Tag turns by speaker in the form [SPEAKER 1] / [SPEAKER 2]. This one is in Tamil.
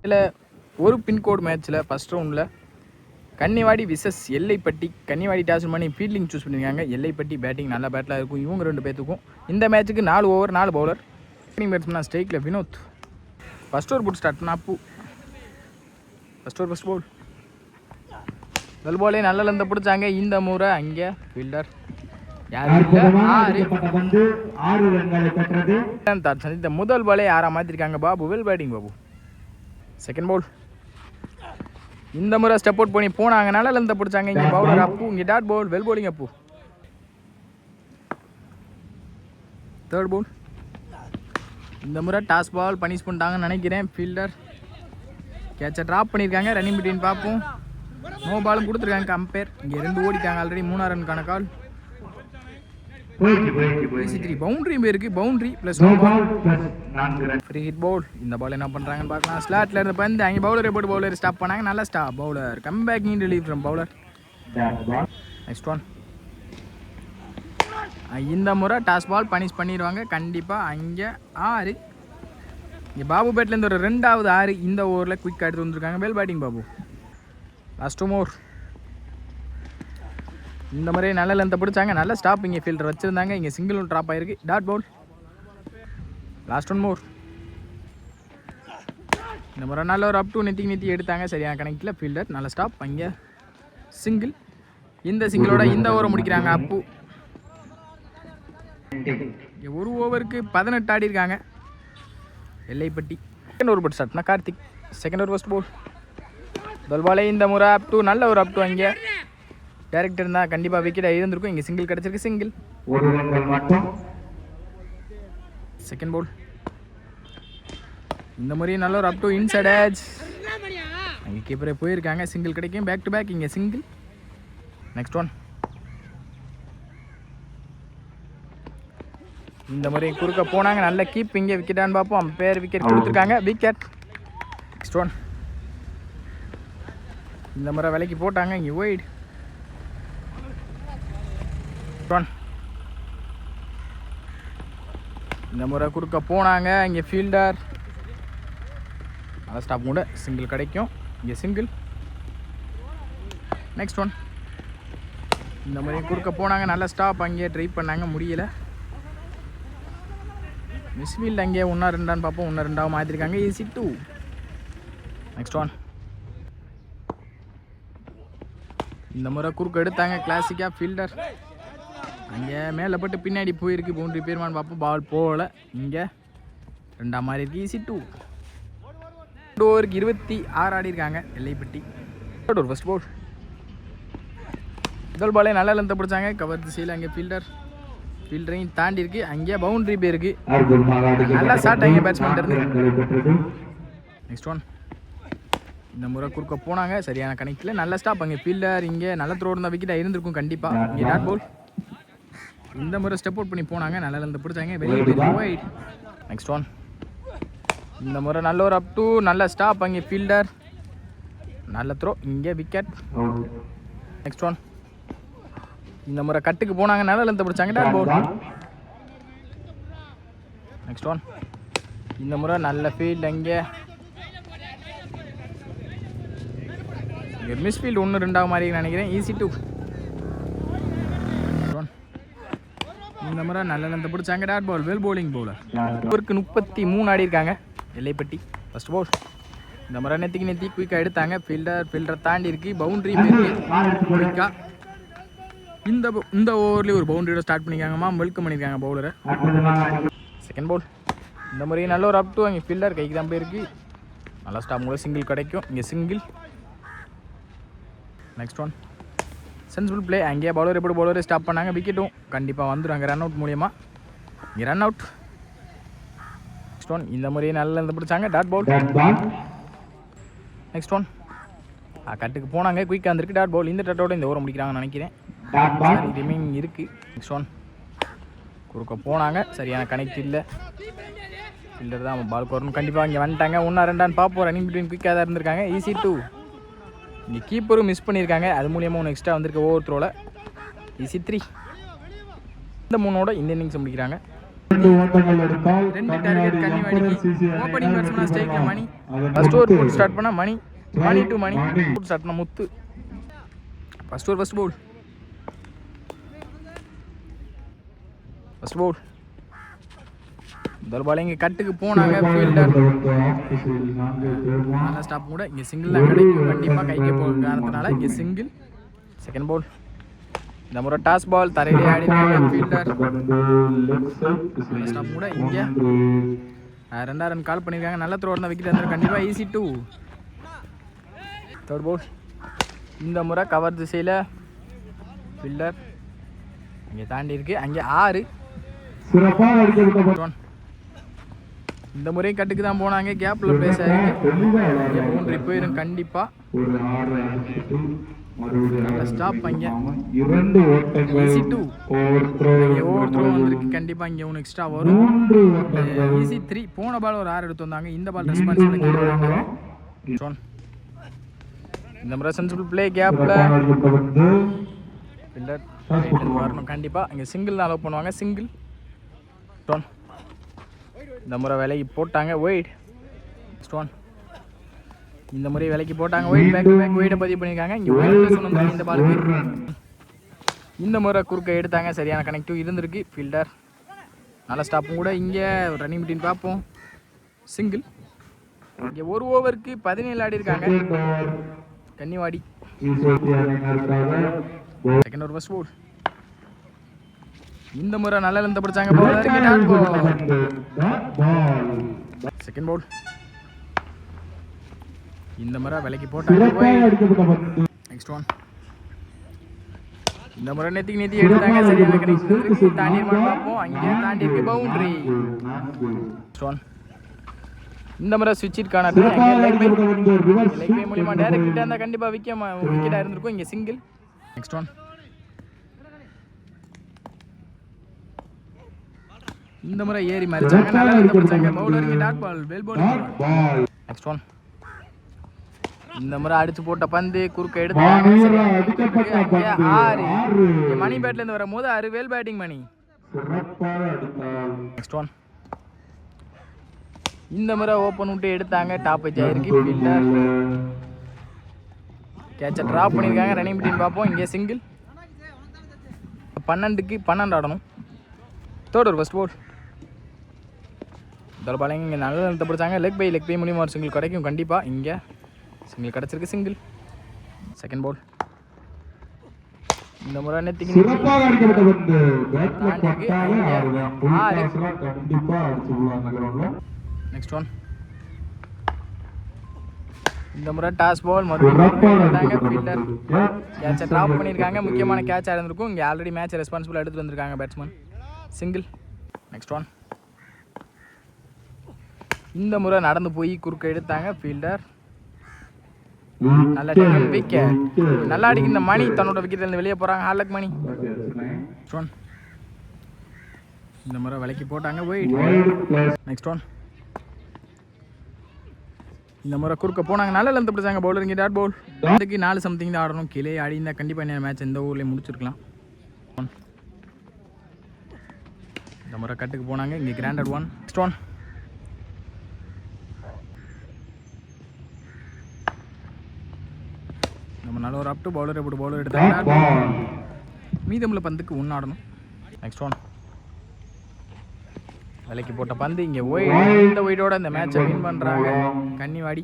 [SPEAKER 1] இதில் ஒரு பின்கோடு மேட்ச்சில் ஃபஸ்ட் ரவுண்டில் கன்னிவாடி விசஸ் எல்லைப்பட்டி. கன்னிவாடி டாஸ் பண்ணி ஃபீல்டிங் சூஸ் பண்ணியிருக்காங்க. எல்லைப்பட்டி பேட்டிங் நல்ல பேட்டில் இருக்கும். இவங்க 2 பேத்துக்கும் இந்த மேட்ச்சுக்கு 4 ஓவர் 4 பவுலர். பேட்டிங் பேட்ஸ்மேன் ஸ்ட்ரைக்கில் வினோத். ஃபஸ்ட் ஓவர் போட்டு ஸ்டார்ட் பண்ண அப்பு. ஃபஸ்ட் ஓவர் ஃபஸ்ட் பவுல் வெல் பாலே நல்ல லெந்த பிடிச்சாங்க. இந்த முறை அங்கே ஃபீல்டர் இந்த முதல் பாலே 6 மாற்றிருக்காங்க. Babu well batting Babu. Second Pavul இந்த முறை ஸ்டெப் அவுட் பண்ணி போனாங்க. நல்ல லெந்த பிடிச்சாங்க. இங்கே பவுலர் அப்பு. இங்கே டாட் பவுல் வெல் பவுலிங் அப்பு. தேர்ட் பவுல் இந்த முறை டாஸ் பால் பனிஷ் பண்ணிட்டாங்கன்னு நினைக்கிறேன். ஃபீல்டர் கேட்சை ட்ராப் பண்ணியிருக்காங்க. ரன்னிங் பிட்வீன் பார்ப்போம். நோ பாலும் கொடுத்துருக்காங்க கம்பேர். இங்கே 2 ஓடிட்டாங்க ஆல்ரெடி. 3ஆம் ரனுக்கான கால். பவுண்டரி இருக்கு. Boundary plus free hit ball. இந்த பால் என்ன பண்ணுறாங்கன்னு பார்க்கலாம். ஸ்லாட்ல இருந்து பந்து அங்கே பவுலரை போட்டு பவுலர் ஸ்டாப் பண்ணாங்க. நல்ல stop bowler. Come backing relieve from bowler. Next one இந்த முறை டாஸ் பால் பனிஷ் பண்ணிடுவாங்க கண்டிப்பாக. அங்கே 6. இங்கே பாபு பேட்லேருந்து ஒரு 2வது 6 இந்த ஓவரில் குயிக் எடுத்து வந்துருக்காங்க. Well batting Babu. Last 2 over இந்த மாதிரி நல்ல லென்த்தை பிடிச்சாங்க. நல்ல ஸ்டாப் இங்கே ஃபீல்டர் வச்சுருந்தாங்க. இங்கே சிங்கிள் ஒன் ட்ராப் ஆகிருக்கு. டாட் பவுல். லாஸ்ட் 1 மோர். இந்த முறை நல்ல ஒரு அப் டு நெத்தி எடுத்தாங்க. சரியான கணக்கில் ஃபீல்டர் நல்ல ஸ்டாப். அங்கே சிங்கிள். இந்த சிங்கிளோட இந்த ஓவரை முடிக்கிறாங்க அப்பு. ஒரு ஓவருக்கு 18 ஆடி இருக்காங்க எல்லைப்பட்டி. செகண்ட் ஓவர் போட்டு ஸ்டார்ட்னா Karthik. Second over first ball தொல்பாலே இந்த முறை அப் டு நல்ல ஒரு அப் டு. அங்கே டேரக்டர் இருந்தால் கண்டிப்பாக விக்கெட்டாக இருந்திருக்கும். இங்கே சிங்கிள் கிடச்சிருக்கு. சிங்கிள். செகண்ட் பவுல் இந்த மாதிரி நல்ல ஒரு அப் டு இன்சைட் ஏட்ஜ். அங்கே கீப்பரே போயிருக்காங்க. சிங்கிள் கிடைக்கும். Back to back. இங்கே சிங்கிள். நெக்ஸ்ட் ஒன் இந்த மாதிரி குறுக்க போனாங்க. நல்ல கீப். இங்கே விக்கெட்டான்னு பார்ப்போம். அம்பேர் விக்கெட் கொடுத்துருக்காங்க. விக்கெட். நெக்ஸ்ட் ஒன் இந்த முறை விலைக்கு போட்டாங்க. இங்கே ஒயிட். இந்த முறை குறுக்க போனாங்க. இங்கே ஃபீல்டர் நல்லா ஸ்டாப் கூட. சிங்கிள் கிடைக்கும். இங்கே சிங்கிள். நெக்ஸ்ட் ஒன் இந்த மாதிரி குறுக்க போனாங்க. நல்ல ஸ்டாப். அங்கே ட்ரை பண்ணாங்க. முடியலை. மிஸ்ஃபீல்ட் அங்கே 1-2 பார்ப்போம். 1-2 மாற்றிருக்காங்க. ஈஸி 2. நெக்ஸ்ட் ஒன் இந்த முறை குறுக்க எடுத்தாங்க. கிளாசிக்காக ஃபீல்டர் அங்கே மேலே போட்டு பின்னாடி போயிருக்கு. பவுண்டரி பேருமான்னு பார்ப்போம். பால் போகல. இங்கே 2ஆம் மாதிரி இருக்குது. ஈஸி 2. 2 ஓவருக்கு 26 ஆடி இருக்காங்க Ellaipatti. Third over first Pavul முதல் பாலே நல்ல லென்த்தை பிடிச்சாங்க. கவர் திசையில் அங்கே ஃபீல்டரையும் தாண்டி இருக்கு. அங்கே பவுண்டரி போயிருக்கு. நல்லா ஷாட் அங்கே பேட்ஸ்மேன் இருந்து. நெக்ஸ்ட் ஒன் இந்த முறை குறுக்க போனாங்க. சரியான கணக்கில் நல்ல ஸ்டாப். அங்கே ஃபீல்டர் இங்கே நல்ல த்ரோ இருந்தால் விக்கெட்டாக இருந்திருக்கும் கண்டிப்பாக. இங்கே டாட் பவுல் இந்த முறை ஸ்டெப் அவுட் பண்ணி போனாங்க. நல்ல லென்த்தை பிடிச்சாங்க. வெளியே ஒயிட். நெக்ஸ்ட் ஒன் இந்த முறை நல்ல ஒரு அப் டு நல்ல ஸ்டாப். அங்கே ஃபீல்டர் நல்ல த்ரோ. இங்கே விக்கெட். நெக்ஸ்ட் ஒன் இந்த முறை கட்டுக்கு போனாங்க. நல்ல லென்த்தை பிடிச்சாங்க. டாட் பவுல். நெக்ஸ்ட் ஒன் இந்த முறை நல்ல ஃபீல்ட். அங்கே மிஸ்ஃபீல்டு 1-2 மாதிரி நினைக்கிறேன். ஈஸி 2. இந்த முறை நல்ல லென்த்தை பிடிச்சாங்க. Dot ball. Well bowling bowler. ஓவருக்கு 33 ஆடி இருக்காங்க எல்லைப்பட்டி. ஃபர்ஸ்ட் பவுல் இந்த முறை நெத்தி குயிக்காக எடுத்தாங்க. ஃபீல்டரை தாண்டி இருக்கு. பவுண்டரி குயிக்காக இந்த ஓவர்லேயே ஒரு பவுண்டரியோட ஸ்டார்ட் பண்ணிக்காங்கம்மா. வெல்கம் பண்ணியிருக்காங்க பவுலரை. செகண்ட் பவுல் இந்த முறையும் நல்ல ஒரு அப் டு. அங்கே ஃபீல்டர் கைக்கு தான் போயிருக்கு. நல்லா ஸ்டாப் கூட. சிங்கிள் கிடைக்கும். இங்கே single. Next one sensible play. அங்கேயே பவுலர் எப்படி பவுலரை ஸ்டாப் பண்ணாங்க. விக்கெட்டும் கண்டிப்பாக வந்துடும் அங்கே ரன் அவுட் மூலியமாக. இங்கே ரன் அவுட். நெக்ஸ்ட் ஒன் இந்த முறையே நல்ல இருந்து பிடிச்சாங்க. டாட் பவுல். நெக்ஸ்ட் ஒன் கட்டுக்கு போனாங்க. குயிக்காக இருந்திருக்கு. டாட் பவுல். இந்த டட்டோட இந்த ஓவரை முடிக்கிறாங்கன்னு நினைக்கிறேன். ரிமைனிங் இருக்குது. நெக்ஸ்ட் ஒன் குறுக்க போனாங்க. சரியான கனெக்ட் இல்லை. ஃபீல்டர் தான் பால் வரணும் கண்டிப்பாக. இங்கே வந்துட்டாங்க. 1-2 பார்ப்போம். ரன்னிங் பிட்வீன் குயிக்காக தான் இருந்திருக்காங்க. ஈஸி 2. இங்கே கீப்பரும் மிஸ் பண்ணியிருக்காங்க. அது மூலியமாக 1 எக்ஸ்ட்ரா வந்திருக்கு ஓவர் த்ரோவில். ஈஸி 3. இந்த 3ஓட இந்த இன்னிங்ஸ் முடிக்கிறாங்க. 2 டார்கெட் கன்னிவாடிக்கு. ஓப்பனிங் பேட்ஸ்மேனா ஸ்ட்ரைக்ல மணி. ஃபர்ஸ்ட் ஓவர் போட்டு ஸ்டார்ட் பண்ணா மணி டு மணி போட்டு ஸ்டார்ட் பண்ணா முத்து. ஃபர்ஸ்ட் ஓவர் ஃபர்ஸ்ட் பவுல் முதல் பால் இங்கே கட்டுக்கு போனாங்க ஃபீல்டர். நல்ல ஸ்டாப் கூட இங்கே சிங்கிள் தான் கிடைக்கும் கண்டிப்பாக கைக்கு போகிற காரணத்தினால இங்கே சிங்கிள். செகண்ட் பால் இந்த முறை டாஸ் பால் தரையிலே ஆடினாங்க ஃபீல்டர். நல்ல ஸ்டாப் கூட இங்கே 2 ரன் கால் பண்ணியிருக்காங்க. நல்ல த்ரோ இருந்தால் விக்கெட் இருந்தால் கண்டிப்பாக ஈஸி 2. தேர்ட் பால் இந்த முறை கவர் திசையில் ஃபீல்டர் இங்கே தாண்டி இருக்கு. அங்கே 6. இந்த முறை கட்டுக்கு தான் போனாங்க. கேப்ல பிளேஸ் ஆயிருக்கு. பவுண்டரி போயிடும் கண்டிப்பா. ஸ்டாப் அங்கே ஈஸி 2. ஓவர் த்ரோ வந்திருக்கு கண்டிப்பா. இங்கே ஒன்று எக்ஸ்ட்ரா வரும். ஈஸி 3. போன பால் ஒரு 6 எடுத்து வந்தாங்க. இந்த பால் ரெஸ்பான்சிபிலிட்டி. இந்த முறை சென்சிபிள் பிளே கேப்ல ஃபீல்டர் வரணும் கண்டிப்பா. இங்கே சிங்கிள் தான் அலோவ் பண்ணுவாங்க. சிங்கிள் இந்த முறை விலைக்கு போட்டாங்க. ஒயிட் ஸ்டோன் இந்த முறை விலைக்கு போட்டாங்க. ஒயிட் பேக் ஒயிட்டை பதிவு பண்ணியிருக்காங்க. இங்கே ஒயிட் இந்த பாலுக்கு இந்த முறை குறுக்க எடுத்தாங்க. சரியான கனெக்டிவ் இருந்திருக்கு. ஃபீல்டர் நல்ல ஸ்டாப்பும் கூட. இங்கே ரன்னிங் பிட்வீன் பார்ப்போம். சிங்கிள். இங்கே ஒரு ஓவருக்கு 17 ஆடி இருக்காங்க Kannivadi. Second over first ball இந்த முறை நல்ல லென்த் பிடிச்சாங்க. செகண்ட் பால் இந்த முறை விலைக்கு போட்டாங்க. நெக்ஸ்ட் ஒன் இந்த முறை நெத்தி எடுத்தாங்க. சரியான கனெக்ட் தாண்டி பார்ப்போம். அங்கே தாண்டி இருக்கு பவுண்டரி. இந்த முறை ஸ்விட்ச் இருக்கான லெக் பை மூலியமா டைரக்ட் ஹிட் இருந்தா கண்டிப்பா விக்கெட்டா இருந்திருக்கும். இங்க சிங்கிள். நெக்ஸ்ட் ஒன் இந்த முறை ஏறி மறிச்சாங்க. நல்லா பிடிச்சாங்க. பவுலர் இங்க dot ball well ball. Next one இந்த முறை அடிச்சு போட்ட பந்து குறுக்க எடுத்தாங்க. சரியான 6. மணி பேட்ல இருந்து வரும்போது 6 வேல் பேட்டிங் மணி. நெக்ஸ்ட் ஒன் இந்த முறை ஓப்பன் விட்டு எடுத்தாங்க. டாப் எட்ஜ் ஆயிருக்கு. ஃபீல்டர் கேட்சை ட்ராப் பண்ணியிருக்காங்க. ரன்னிங் பிட்வீன் பார்ப்போம். இங்கே சிங்கிள். 12க்கு 12 ஆடணும். தேர்ட் ஓவர் ஃபர்ஸ்ட் பால் முதல் பால் இங்கே நல்ல நிறுத்த பிடிச்சாங்க. லெக் பை மூலியமாக ஒரு சிங்கிள் கிடைக்கும் கண்டிப்பாக. இங்கே சிங்கிள் கிடச்சிருக்கு. சிங்கிள். செகண்ட் பால் இந்த முறை நெத்திக்கு நெக்ஸ்ட் ஒன் இந்த முறை டாஸ் பால் ஃபீல்டர் கேட்சை ட்ராப் பண்ணியிருக்காங்க. முக்கியமான கேட்சாக இருந்திருக்கும். இங்கே ஆல்ரெடி மேட்ச் ரெஸ்பான்சிபிள் எடுத்துகிட்டு வந்திருக்காங்க பேட்ஸ்மேன். சிங்கிள். நெக்ஸ்ட் ஒன் இந்த முறை நடந்து போய் குறுக்க எடுத்தாங்க. ஃபீல்டர் நல்ல விக்கெட். நல்லா அடிக்க இந்த மணி தன்னோட விக்கெட்லேருந்து வெளியே போகிறாங்க. ஹார்லக் மணி. இந்த முறை விலைக்கு போட்டாங்க. ஒயிட். நெக்ஸ்ட் ஒன் இந்த முறை குறுக்க போனாங்க. நல்ல லென்த் பிடிச்சாங்க. பவுலர் இங்கே டாட் பவுல். அதுக்கு 4 சம்திங் தான் ஆடணும். கீழே ஆடி இருந்தால் கண்டிப்பாக என்ன மேட்ச் இந்த ஊர்லேயே முடிச்சிருக்கலாம். இந்த முறை கட்டுக்கு போனாங்க. இங்கே கிராண்டட் 1. நெக்ஸ்ட் ஒன் நம்ம நல்ல ஒரு அப் டு பவுலர் எப்படி பவுலர் எடுத்தாங்க. மீதமுள்ள பந்துக்கு 1 ஆடணும். நெக்ஸ்ட் ஒன் விலைக்கு போட்ட பந்து இங்கே ஒயிட். இந்த ஒயிட்டோட இந்த மேட்சை வின் பண்ணுறாங்க கன்னிவாடி.